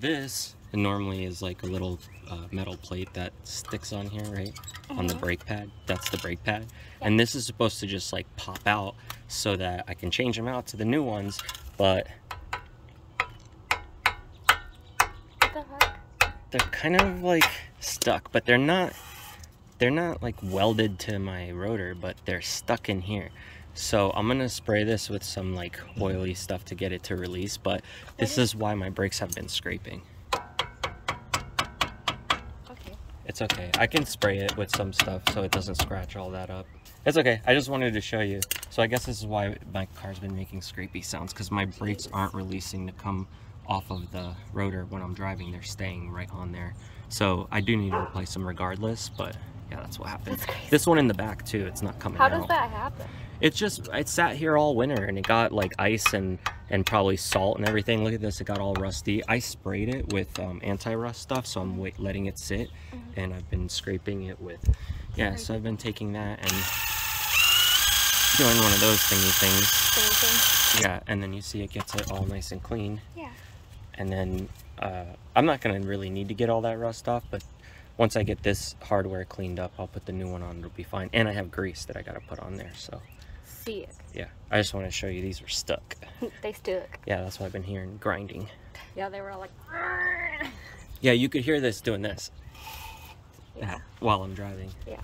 this normally is like a little metal plate that sticks on here, right? On the brake pad. That's the brake pad. Yeah. And this is supposed to just like pop out so that I can change them out to the new ones, but what the heck? They're kind of like stuck, but they're not like welded to my rotor, but they're stuck in here. So I'm gonna spray this with some like oily stuff to get it to release, but this is why my brakes have been scraping. Okay. It's okay. I can spray it with some stuff so it doesn't scratch all that up. It's okay. I just wanted to show you. So I guess this is why my car's been making scrapey sounds, because my brakes aren't releasing to come off of the rotor when I'm driving. They're staying right on there. So I do need to replace them regardless, but yeah, that's what happened. This one in the back too, it's not coming out. How does that happen? It's just, it sat here all winter and it got like ice and probably salt and everything. Look at this, it got all rusty. I sprayed it with anti-rust stuff, so I'm letting it sit, and I've been scraping it with, yeah, so I've been taking that and doing one of those thingy things. Yeah, and then you see it gets it all nice and clean. Yeah. And then I'm not gonna really need to get all that rust off, but once I get this hardware cleaned up, I'll put the new one on, it'll be fine. And I have grease that I gotta put on there, so. Sick. Yeah, I just want to show you these were stuck. They stuck. Yeah, that's why I've been hearing grinding. Yeah, they were all like. Yeah, you could hear this doing this. Yeah. While I'm driving. Yeah.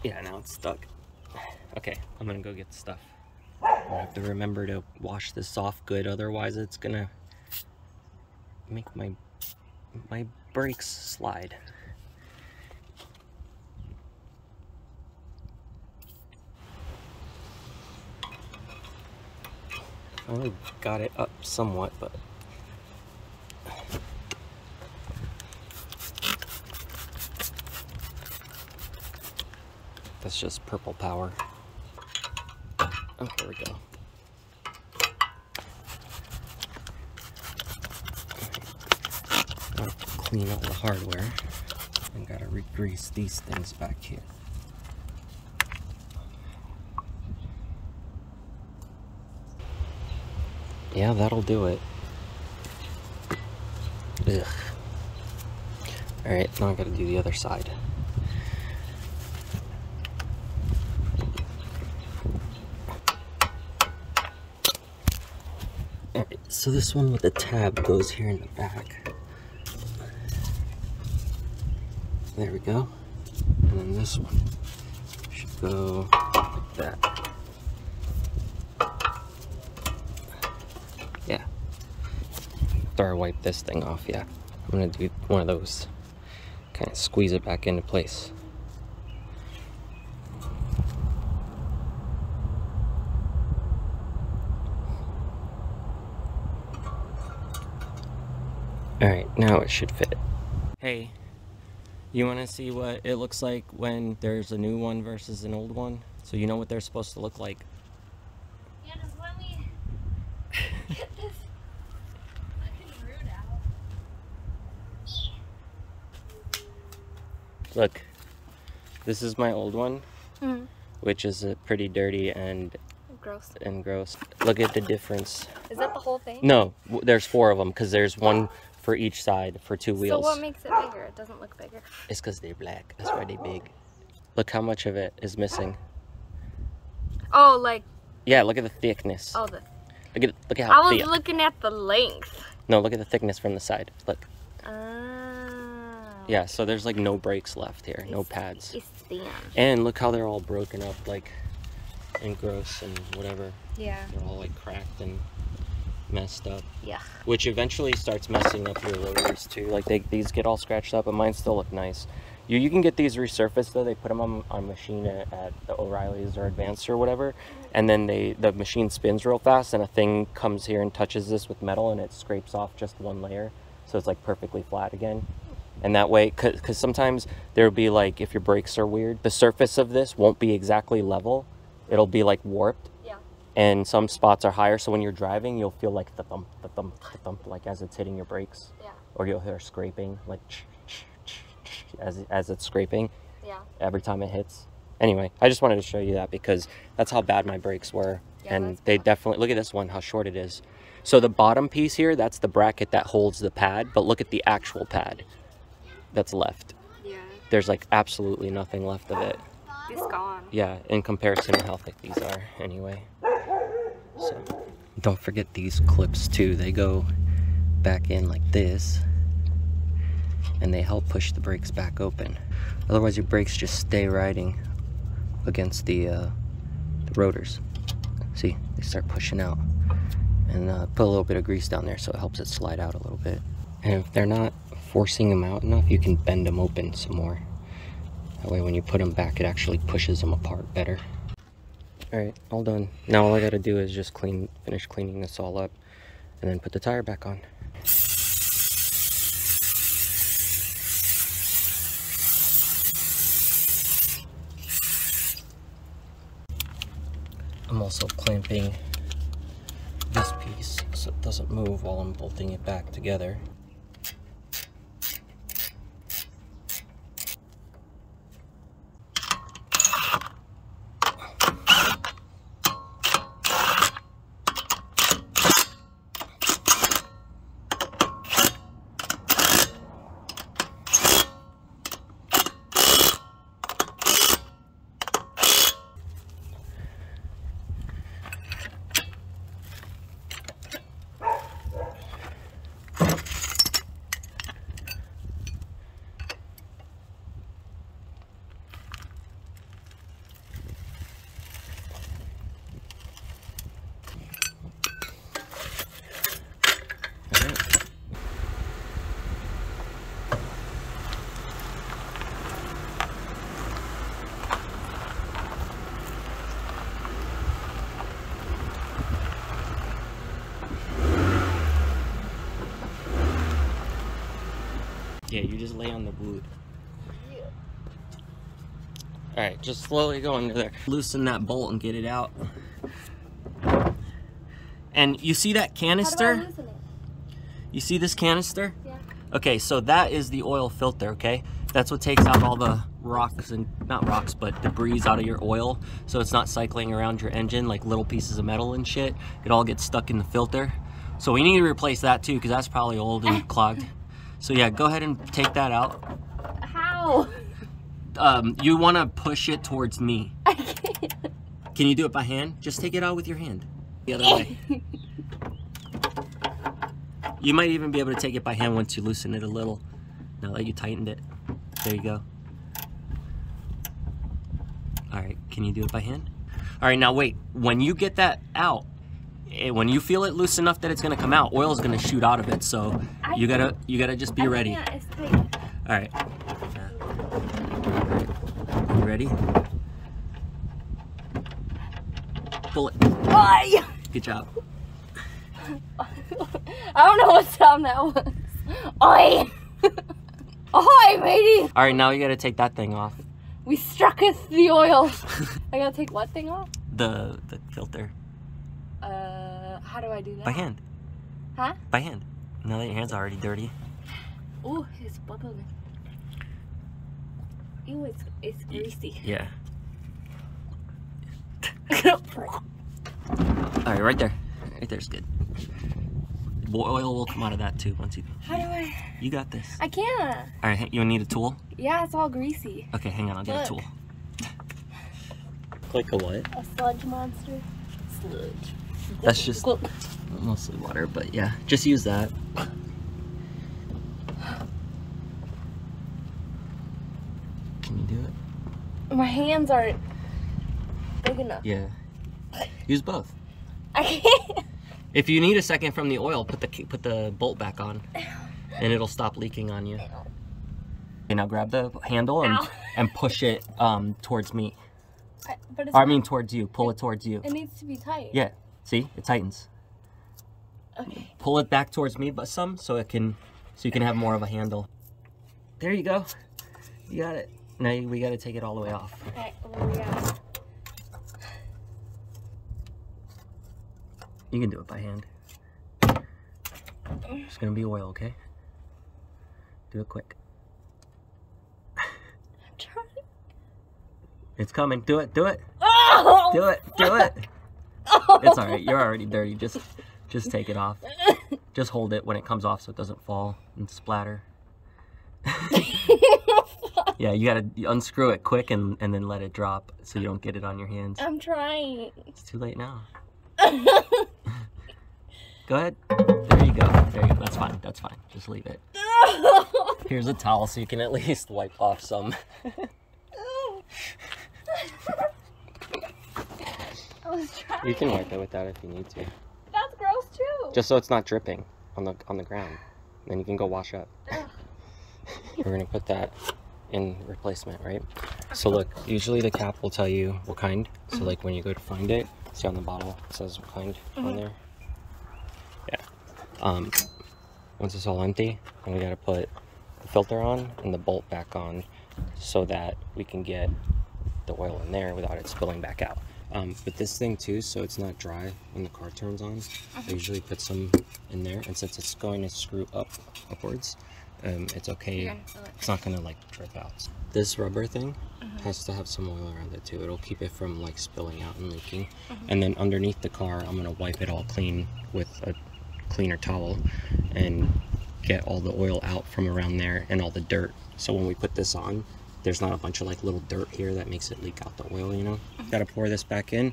Yeah, now it's stuck. Okay, I'm gonna go get the stuff. I have to remember to wash this off good, otherwise it's gonna make my brakes slide. I only got it up somewhat, but that's just purple power. Oh, there we go. I'll clean all the hardware and gotta re-grease these things back here. Yeah, that'll do it. Ugh. Alright, now I gotta do the other side. Alright, so this one with the tab goes here in the back. There we go. And then this one should go like that. Yeah. After I wipe this thing off, yeah. I'm gonna do one of those. Kind of squeeze it back into place. Alright, now it should fit. Hey, you wanna see what it looks like when there's a new one versus an old one? So you know what they're supposed to look like. Yeah, just let me get this fucking root out. Look, this is my old one, which is pretty dirty and gross. Look at the difference. Is that the whole thing? No, there's 4 of them because there's one for each side for 2 wheels. So what makes it bigger? It doesn't look bigger. It's because they're black. That's why they're big. Look how much of it is missing. Oh, like. Yeah, look at the thickness. Oh, the. Look at how I was thick. looking at the length. No, look at the thickness from the side. Look. Oh. Yeah, so there's like no brakes left here, no pads. It's thin. And look how they're all broken up, like, and gross and whatever. Yeah. They're all like cracked and messed up. Yeah. Which eventually starts messing up your rotors too. Like these get all scratched up, but mine still look nice. You can get these resurfaced though. They put them on a machine at the O'Reilly's or Advanced or whatever, and then the machine spins real fast, and a thing comes here and touches this with metal, and it scrapes off just one layer, so it's like perfectly flat again. And that way, because sometimes there'll be like, if your brakes are weird, the surface of this won't be exactly level. It'll be like warped. Yeah. And some spots are higher, so when you're driving, you'll feel like the thump, like as it's hitting your brakes. Yeah. Or you'll hear scraping, like as it's scraping. Yeah. Every time it hits. Anyway, I just wanted to show you that because that's how bad my brakes were Yeah, and that's they cool. definitely, look at this one, how short it is. So the bottom piece here, that's the bracket that holds the pad, but look at the actual pad that's left. Yeah. There's like absolutely nothing left of it. It's gone. Yeah, in comparison to how thick these are anyway. So don't forget these clips too. They go back in like this, and they help push the brakes back open. Otherwise your brakes just stay riding against the rotors. See, they start pushing out. And put a little bit of grease down there so it helps it slide out a little bit. And if they're not forcing them out enough, you can bend them open some more. That way when you put them back, it actually pushes them apart better. Alright, all done. Now all I gotta do is just finish cleaning this all up and then put the tire back on. I'm also clamping this piece so it doesn't move while I'm bolting it back together. Yeah, you just lay on the wood. Alright, just slowly go under there. Loosen that bolt and get it out. And you see that canister? How do I loosen it? You see this canister? Yeah. Okay, so that is the oil filter, okay? That's what takes out all the rocks, and not rocks, but debris out of your oil, so it's not cycling around your engine like little pieces of metal and shit. It all gets stuck in the filter. So we need to replace that too, because that's probably old and clogged. So yeah, go ahead and take that out. How? You want to push it towards me. I can't. Can you do it by hand? Just take it out with your hand. The other way. You might even be able to take it by hand once you loosen it a little. Now that you tightened it. There you go. Alright, can you do it by hand? Alright, now wait. When you get that out, when you feel it loose enough that it's gonna come out, oil's gonna shoot out of it, so you gotta just be ready. It's tight. Alright. You ready? Pull it. Oi! Good job. I don't know what sound that was. Oi! Oi, matey! Alright, now you gotta take that thing off. We struck us the oil. I gotta take what thing off? The filter. How do I do that? By hand. Huh? By hand. Now that your hand's already dirty. Ooh, it's bubbling. Ew, it's greasy. Yeah. Alright, right there. Right there's good. Oil will come out of that too once you... How do I... You got this. I can't. Alright, you need a tool? Yeah, it's all greasy. Okay, hang on, I'll get a tool. Like a what? A sludge monster. Sludge. That's just mostly water, but yeah, just use that. Can you do it? My hands aren't big enough. Yeah. Use both. I can't. If you need a second from the oil, put the bolt back on, and it'll stop leaking on you. Okay, now grab the handle and push it towards me. But it's I mean towards you. Pull it towards you. It needs to be tight. Yeah. See, it tightens. Okay. Pull it back towards me, but so you can have more of a handle. There you go. You got it. Now we got to take it all the way off. Okay, where we at? You can do it by hand. It's gonna be oil, okay? Do it quick. I'm trying. It's coming. Do it. Do it. Oh! Do it. Do it. It's all right. You're already dirty. Just take it off. Just hold it when it comes off so it doesn't fall and splatter. Yeah, you gotta unscrew it quick and then let it drop so you don't get it on your hands. I'm trying. It's too late now. Go ahead. There you go. There you go. That's fine. That's fine. Just leave it. Here's a towel so you can at least wipe off some. I was trying. You can wipe it with that if you need to. That's gross too. Just so it's not dripping on the ground. Then you can go wash up. We're gonna put that in replacement, right? So look, usually the cap will tell you what kind. So like when you go to find it, see on the bottle it says what kind on there. Yeah. Once it's all empty, then we gotta put the filter on and the bolt back on so that we can get the oil in there without it spilling back out. But this thing too, so it's not dry when the car turns on, I usually put some in there, and since it's going to screw upwards, it's okay. It's not gonna like drip out. This rubber thing has to have some oil around it too. It'll keep it from like spilling out and leaking. And then underneath the car, I'm gonna wipe it all clean with a cleaner towel and get all the oil out from around there and all the dirt. So when we put this on, there's not a bunch of like little dirt here that makes it leak out the oil, you know? Gotta pour this back in.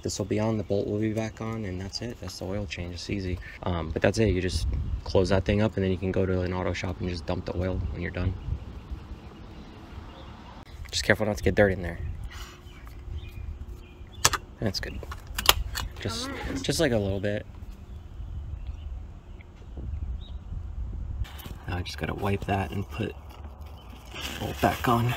This will be on, the bolt will be back on, and that's it. That's the oil change. It's easy. But that's it. You just close that thing up and then you can go to an auto shop and just dump the oil when you're done. Just careful not to get dirt in there. That's good. Just like a little bit. Now I just gotta wipe that and put the bolt back on.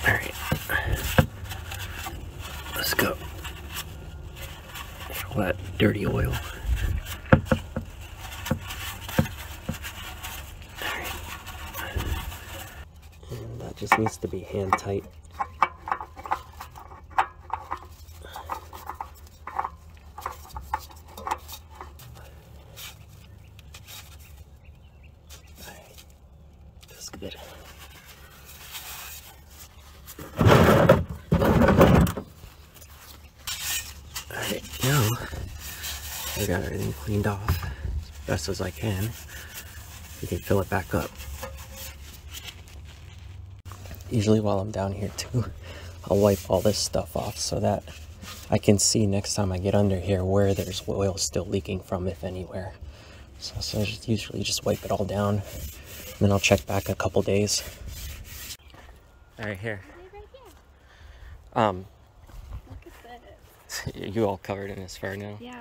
Alright. Let's go. All that dirty oil. Just needs to be hand tight. That's good. Alright, now I got everything cleaned off as best as I can. You can fill it back up. Usually while I'm down here too, I'll wipe all this stuff off so that I can see next time I get under here where there's oil still leaking from, if anywhere. So I usually just wipe it all down, and then I'll check back a couple days. All right, here. Look at this. You all covered in this fur now? Yeah.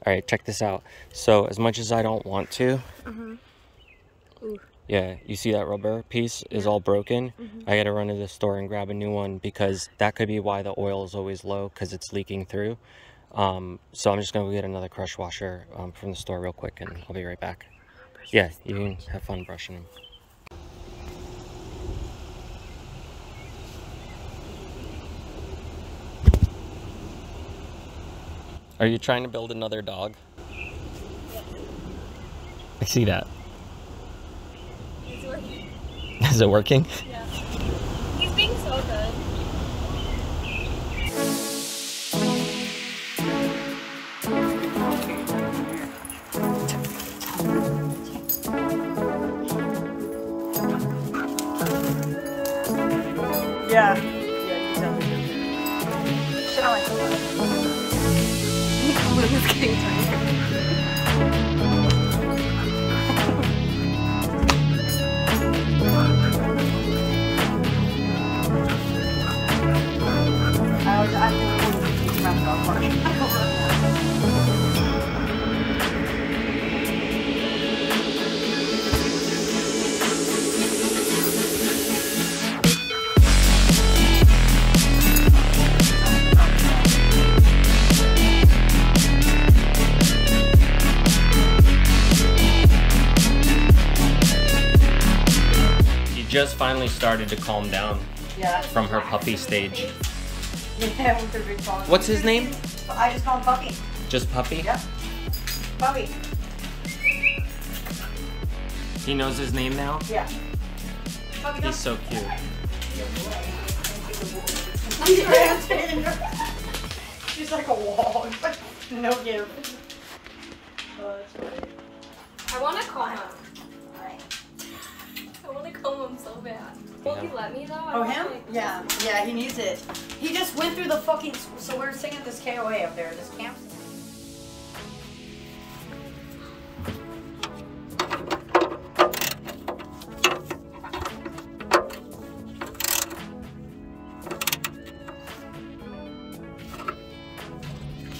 All right, check this out. So as much as I don't want to, Ooh. yeah, you see that rubber piece is all broken. I gotta run to the store and grab a new one because that could be why the oil is always low, because it's leaking through. So I'm just gonna go get another crush washer from the store real quick, and I'll be right back. Yeah, you can have fun brushing them. Are you trying to build another dog? Yeah. I see that. It's working. Is it working? Yeah. He's being so good. Yeah. Yeah, definitely. Should I like Luna's getting tired. I think we'll round off first. She just finally started to calm down Yeah. from her puppy stage. Yeah, with their big paws. What's his name? I just call him Puppy. Just Puppy? Yep. Puppy. He knows his name now? Yeah. Puppy, He's so cute. She's like a wall. No give. Oh, that's funny. I want to comb him. I want to comb him so bad. Will he let me though? Oh, him? Yeah. Yeah, he needs it. He just went through the fucking... So we're singing this KOA up there, this camp.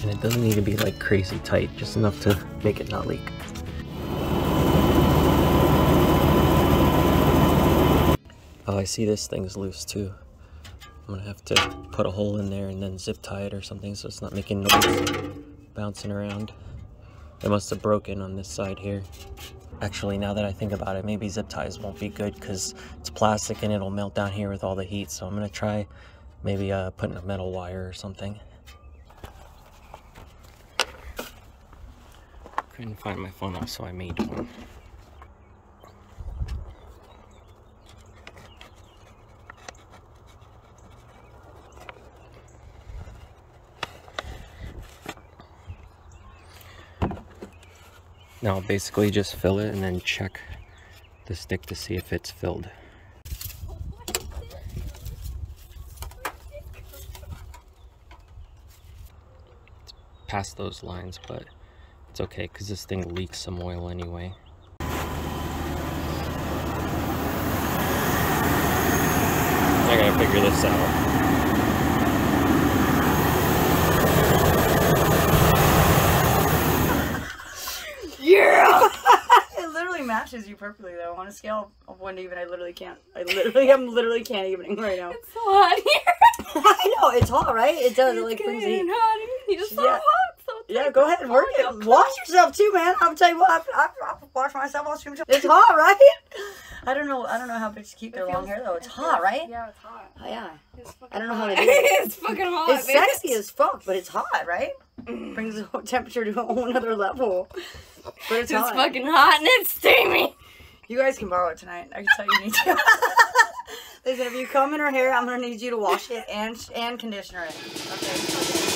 And it doesn't need to be like crazy tight, just enough to make it not leak. Oh, I see this thing's loose too. I'm gonna have to put a hole in there and then zip tie it or something so it's not making noise bouncing around. It must have broken on this side here. Actually, now that I think about it, maybe zip ties won't be good because it's plastic and it'll melt down here with all the heat. So I'm gonna try maybe putting a metal wire or something. Couldn't find my phone up, so I made one. Now basically just fill it and then check the stick to see if it's filled. It's past those lines, but it's okay because this thing leaks some oil anyway. I gotta figure this out. Yeah! It literally matches you perfectly though. On a scale of 1 to even, I literally can't. I'm literally can't even right now. It's so hot here. I know, it's hot, right? It does, it like brings getting heat. hot. You're so Yeah. hot. So Yeah, go ahead and work it. Wash yourself too, man. I'll tell you what, I wash myself, I'll stream. It's hot, right? I don't know how bitches keep their long hair though. It's hot, right? Yeah, it's hot. Oh, yeah. It's fucking I don't know how hot. to do it. It's fucking hot. It's bitch. sexy as fuck, but it's hot, right? Brings the temperature to a whole another level. But it's hot. It's fucking hot and it's steamy. You guys can borrow it tonight. I can tell you need to. Listen, if you comb in her hair, I'm gonna need you to wash it and conditioner it. Okay.